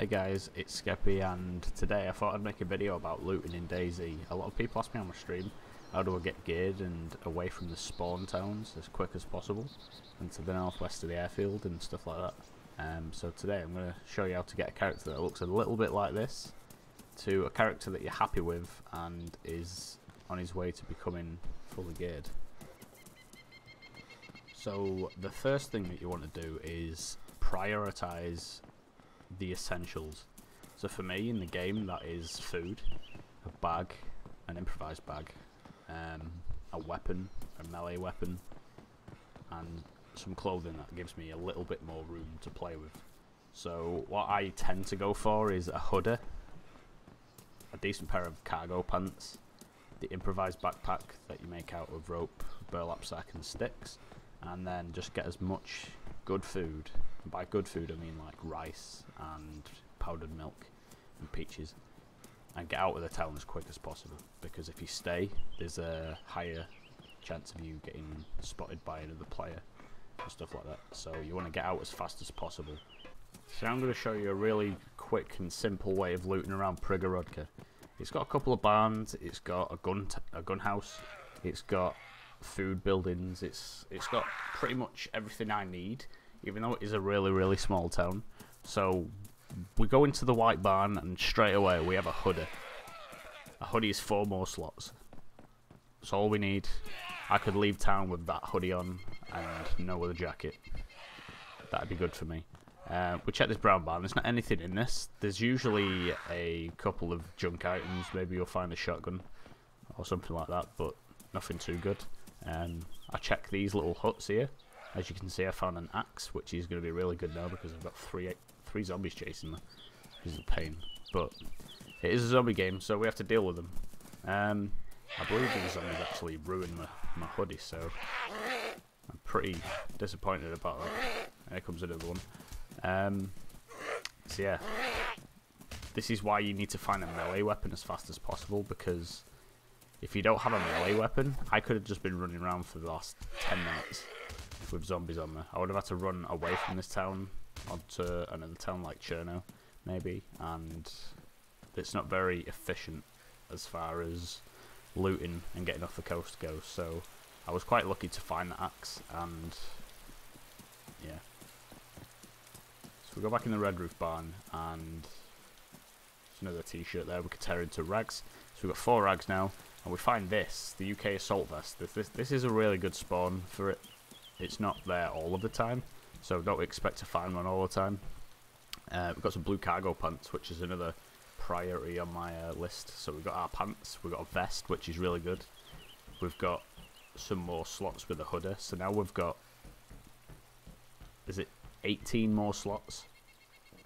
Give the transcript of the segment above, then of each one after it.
Hey guys, it's Skeppy, and today I thought I'd make a video about looting in DayZ. A lot of people ask me on my stream how do I get geared and away from the spawn towns as quick as possible and to the northwest of the airfield and stuff like that. So today I'm going to show you how to get a character that looks a little bit like this to a character that you're happy with and is on his way to becoming fully geared. So the first thing that you want to do is prioritize the essentials. So for me in the game, that is food, a bag, an improvised bag, a weapon, a melee weapon, and some clothing that gives me a little bit more room to play with. So what I tend to go for is a hoodie, a decent pair of cargo pants, the improvised backpack that you make out of rope, burlap sack and sticks, and then just get as much good food. And by good food I mean like rice and powdered milk and peaches, and get out of the town as quick as possible, because if you stay there's a higher chance of you getting spotted by another player and stuff like that. So you want to get out as fast as possible. So I'm going to show you a really quick and simple way of looting around Prigorodka. It's got a couple of barns, it's got a gun house, it's got food buildings, it's got pretty much everything I need, even though it is a really small town. So we go into the white barn and straight away we have a hoodie. A hoodie is 4 more slots. That's all we need. I could leave town with that hoodie on and no other jacket. That'd be good for me. We check this brown barn. There's not anything in this. There's usually a couple of junk items. Maybe you'll find a shotgun or something like that, but nothing too good. I check these little huts here. As you can see, I found an axe, which is going to be really good now because I've got three zombies chasing me, which is a pain. But it is a zombie game, so we have to deal with them. I believe these zombies actually ruined my hoodie, so I'm pretty disappointed about that. Here comes another one. So yeah, this is why you need to find a melee weapon as fast as possible, because if you don't have a melee weapon, I could have just been running around for the last 10 minutes with zombies on me. I would have had to run away from this town onto another town like Cherno, maybe, and it's not very efficient as far as looting and getting off the coast goes. So I was quite lucky to find the axe, and yeah. So we go back in the red roof barn, and there's another t-shirt there we could tear into rags. So we've got 4 rags now, and we find this, the UK assault vest. This is a really good spawn for it. It's not there all of the time, so don't expect to find one all the time. We've got some blue cargo pants, which is another priority on my list. So we've got our pants, we've got a vest, which is really good. We've got some more slots with a hoodie, so now we've got, is it 18 more slots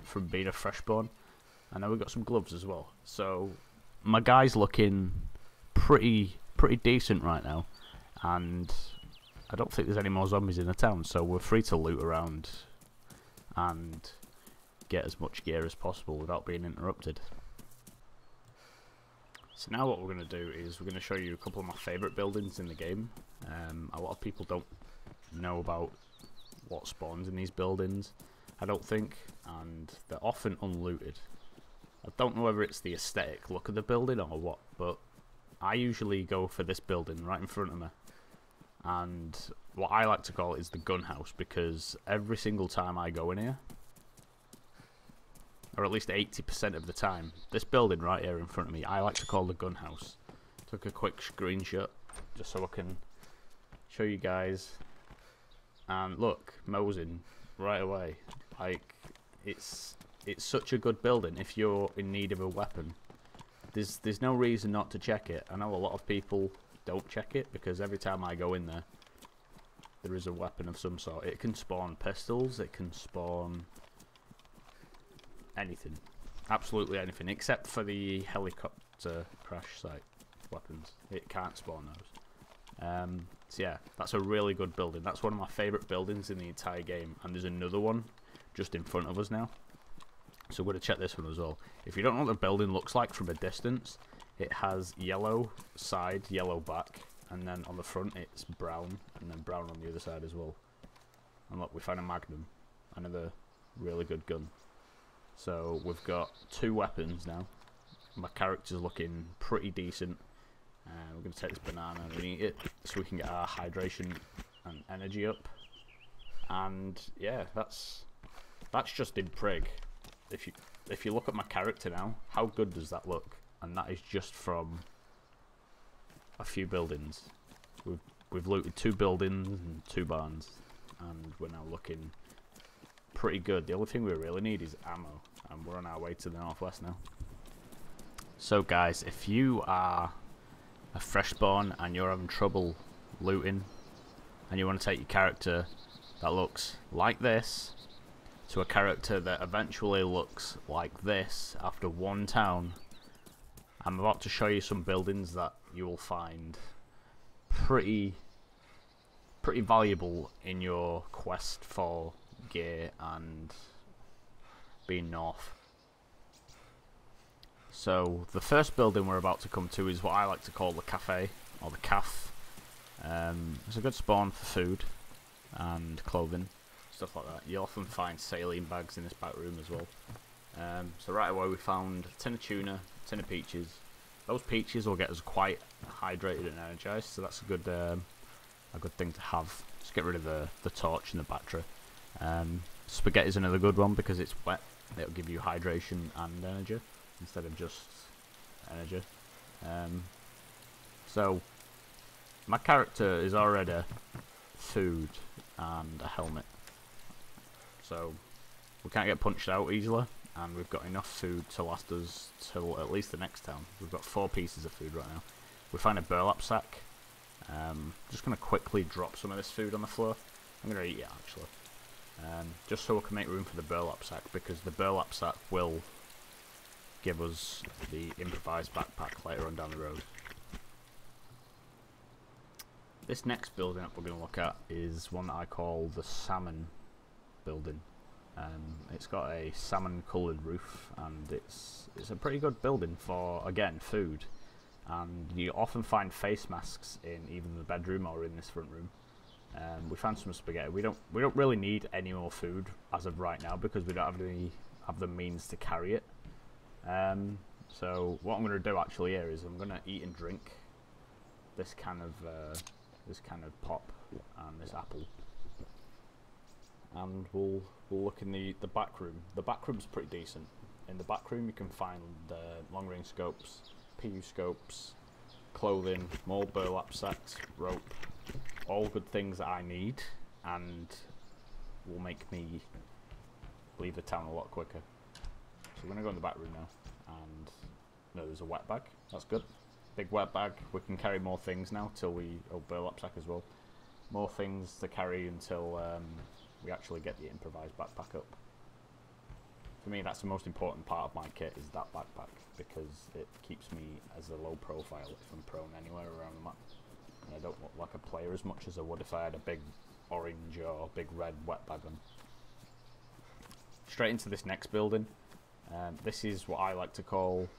from being a fresh spawn, and now we've got some gloves as well. So my guy's looking pretty decent right now, and I don't think there's any more zombies in the town, so we're free to loot around and get as much gear as possible without being interrupted. So now what we're going to do is we're going to show you a couple of my favourite buildings in the game. A lot of people don't know about what spawns in these buildings, I don't think, and they're often unlooted. I don't know whether it's the aesthetic look of the building or what, but I usually go for this building right in front of me, and what I like to call it is the gun house, because every single time I go in here, or at least 80% of the time, this building right here in front of me, I like to call the gun house. Took a quick screenshot just so I can show you guys, and look, Mosin right away. Like, it's such a good building if you're in need of a weapon. There's no reason not to check it. I know a lot of people don't check it, because every time I go in there is a weapon of some sort. It can spawn pistols, it can spawn anything, absolutely anything, except for the helicopter crash site weapons. It can't spawn those. So yeah, that's a really good building. That's one of my favourite buildings in the entire game, and there's another one just in front of us now, so we're going to check this one as well. If you don't know what the building looks like from a distance, it has yellow side, yellow back, and then on the front it's brown, and then brown on the other side as well. And look, we found a Magnum, another really good gun. So we've got 2 weapons now. My character's looking pretty decent. We're going to take this banana and eat it so we can get our hydration and energy up. And yeah, that's just in Prig. If you look at my character now, how good does that look? And that is just from a few buildings. We've looted 2 buildings and 2 barns, and we're now looking pretty good. The only thing we really need is ammo, and we're on our way to the northwest now. So guys, if you are a fresh spawn and you're having trouble looting, and you want to take your character that looks like this to a character that eventually looks like this after 1 town, I'm about to show you some buildings that you will find pretty valuable in your quest for gear and being north. So the first building we're about to come to is what I like to call the cafe, or the caf. It's a good spawn for food and clothing, stuff like that. You'll often find saline bags in this back room as well. So right away we found a tin of tuna, a tin of peaches. Those peaches will get us quite hydrated and energized, so that's a good thing to have. Just get rid of the torch and the battery. Spaghetti is another good one because it's wet. It'll give you hydration and energy instead of just energy. So my character is already food and a helmet, so we can't get punched out easily, and we've got enough food to last us till at least the next town. We've got 4 pieces of food right now. We find a burlap sack. Just going to quickly drop some of this food on the floor. I'm going to eat it actually, just so we can make room for the burlap sack, because the burlap sack will give us the improvised backpack later on down the road. This next building that we're going to look at is one that I call the salmon building. It's got a salmon coloured roof, and it's a pretty good building for, again, food. And you often find face masks in either the bedroom or in this front room. We found some spaghetti. We don't really need any more food as of right now because we don't have the means to carry it. So what I'm going to do actually here is I'm going to eat and drink this kind of pop and this apple, and we'll look in the back room. The back room's pretty decent. In the back room you can find long range scopes, PU scopes, clothing, more burlap sacks, rope, all good things that I need and will make me leave the town a lot quicker. So we're going to go in the back room now, and no, there's a wet bag, that's good. Big wet bag, we can carry more things now till burlap sack as well. More things to carry until we actually get the improvised backpack up. For me, that's the most important part of my kit, is that backpack, because it keeps me as a low profile if I'm prone anywhere around the map. And I don't look like a player as much as I would if I had a big orange or big red wet bag on. Straight into this next building. This is what I like to call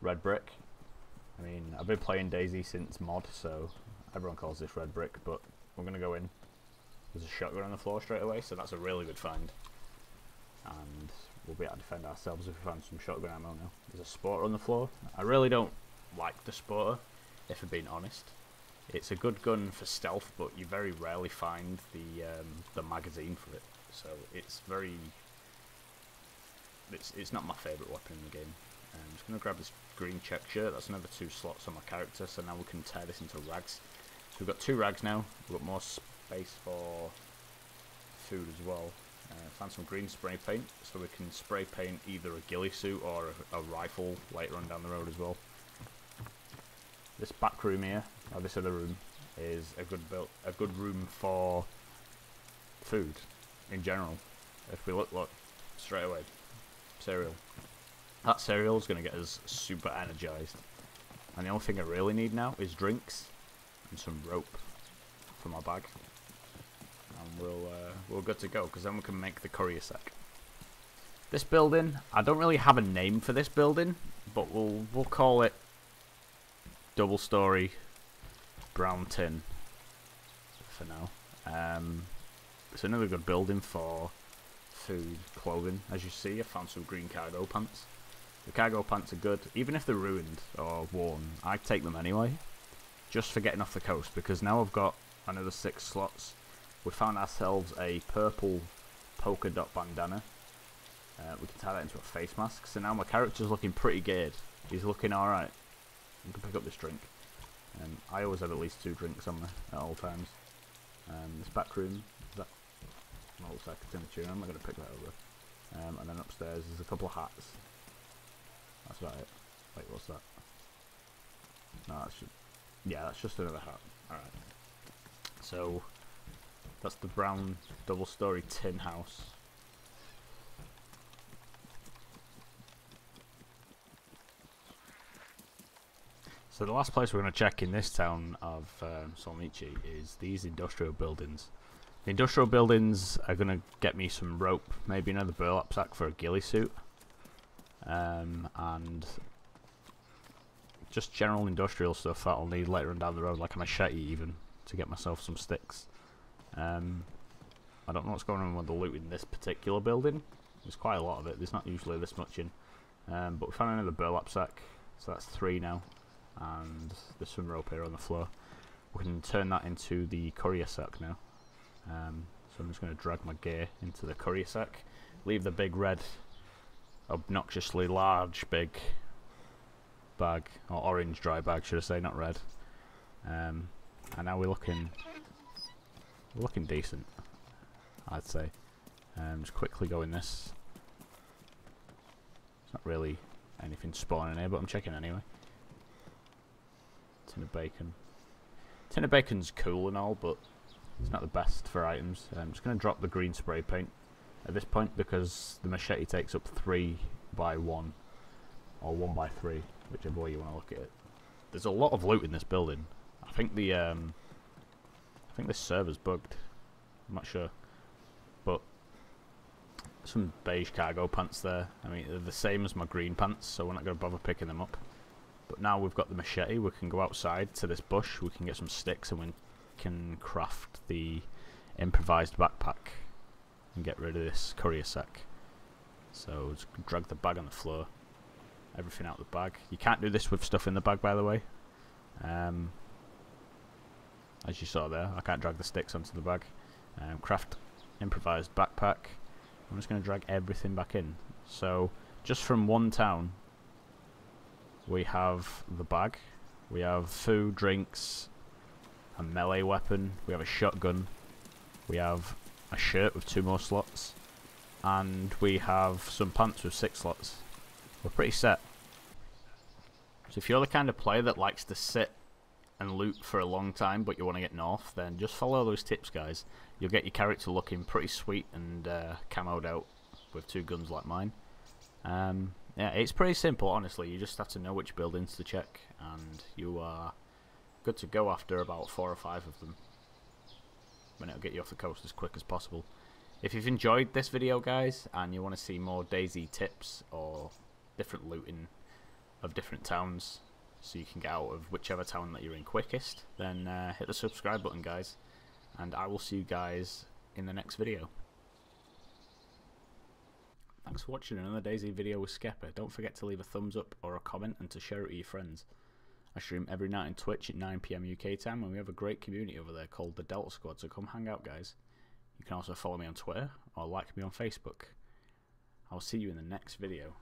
red brick. I mean, I've been playing DayZ since mod, so everyone calls this red brick, but we're going to go in. There's a shotgun on the floor straight away, so that's a really good find. And we'll be able to defend ourselves if we find some shotgun ammo now. There's a spotter on the floor. I really don't like the spotter, if I'm being honest. It's a good gun for stealth, but you very rarely find the magazine for it. So it's not my favourite weapon in the game. I'm just going to grab this green check shirt. That's another 2 slots on my character, so now we can tear this into rags. So we've got 2 rags now. We've got more space for food as well. Found some green spray paint, so we can spray paint either a ghillie suit or a rifle later on down the road as well. This back room here, or this other room, is a good room for food in general. If we look straight away, cereal. That cereal is going to get us super energized, and the only thing I really need now is drinks and some rope for my bag, and we're good to go, because then we can make the courier sack. This building, I don't really have a name for this building, but we'll call it double story brown tin for now. It's another good building for food, clothing. As you see, I found some green cargo pants. The cargo pants are good, even if they're ruined or worn. I take them anyway, just for getting off the coast, because now I've got another 6 slots. We found ourselves a purple polka dot bandana. We can tie that into a face mask. So now my character's looking pretty geared. He's looking alright. You can pick up this drink. I always have at least 2 drinks on me at all times. This back room, that looks like a tin of tuna. I'm not going to pick that over. And then upstairs there's a couple of hats. That's about it. Wait, what's that? No, that's just, yeah, that's just another hat. Alright. So, that's the brown double-story tin house. So the last place we're going to check in this town of Solnici is these industrial buildings. The industrial buildings are going to get me some rope, maybe another burlap sack for a ghillie suit, and just general industrial stuff that I'll need later on down the road, like a machete even, to get myself some sticks. I don't know what's going on with the loot in this particular building. There's quite a lot of it. There's not usually this much in. But we found another burlap sack, so that's 3 now. And there's some rope here on the floor. We can turn that into the courier sack now. So I'm just going to drag my gear into the courier sack. Leave the big red, obnoxiously large big bag, or orange dry bag should I say, not red. And now we're looking decent, I'd say. Just quickly go in this. It's not really anything spawning here, but I'm checking anyway. Tin of bacon. Tin of bacon's cool and all, but it's not the best for items. I'm just going to drop the green spray paint at this point because the machete takes up 3 by 1 or 1 by 3, whichever way you want to look at it. There's a lot of loot in this building. I think the this server's bugged. I'm not sure, but some beige cargo pants there. I mean, they're the same as my green pants, so we're not going to bother picking them up. But now we've got the machete, we can go outside to this bush, we can get some sticks and we can craft the improvised backpack and get rid of this courier sack. So just drag the bag on the floor, everything out the bag. You can't do this with stuff in the bag, by the way. As you saw there, I can't drag the sticks onto the bag. Craft improvised backpack. I'm just going to drag everything back in. So just from one town, we have the bag, we have food, drinks, a melee weapon, we have a shotgun, we have a shirt with 2 more slots, and we have some pants with 6 slots. We're pretty set. So if you're the kind of player that likes to sit and loot for a long time but you want to get north, then just follow those tips, guys. You'll get your character looking pretty sweet and camoed out with 2 guns like mine. Yeah, it's pretty simple, honestly. You just have to know which buildings to check, and you are good to go after about 4 or 5 of them. And it'll get you off the coast as quick as possible. If you've enjoyed this video, guys, and you want to see more DayZ tips or different looting of different towns, so you can get out of whichever town that you're in quickest, then hit the subscribe button, guys, and I will see you guys in the next video. Thanks for watching another DayZ video with Skepper. Don't forget to leave a thumbs up or a comment and to share it with your friends. I stream every night on Twitch at 9 PM UK time, and we have a great community over there called the Delta Squad, so come hang out, guys. You can also follow me on Twitter or like me on Facebook. I'll see you in the next video.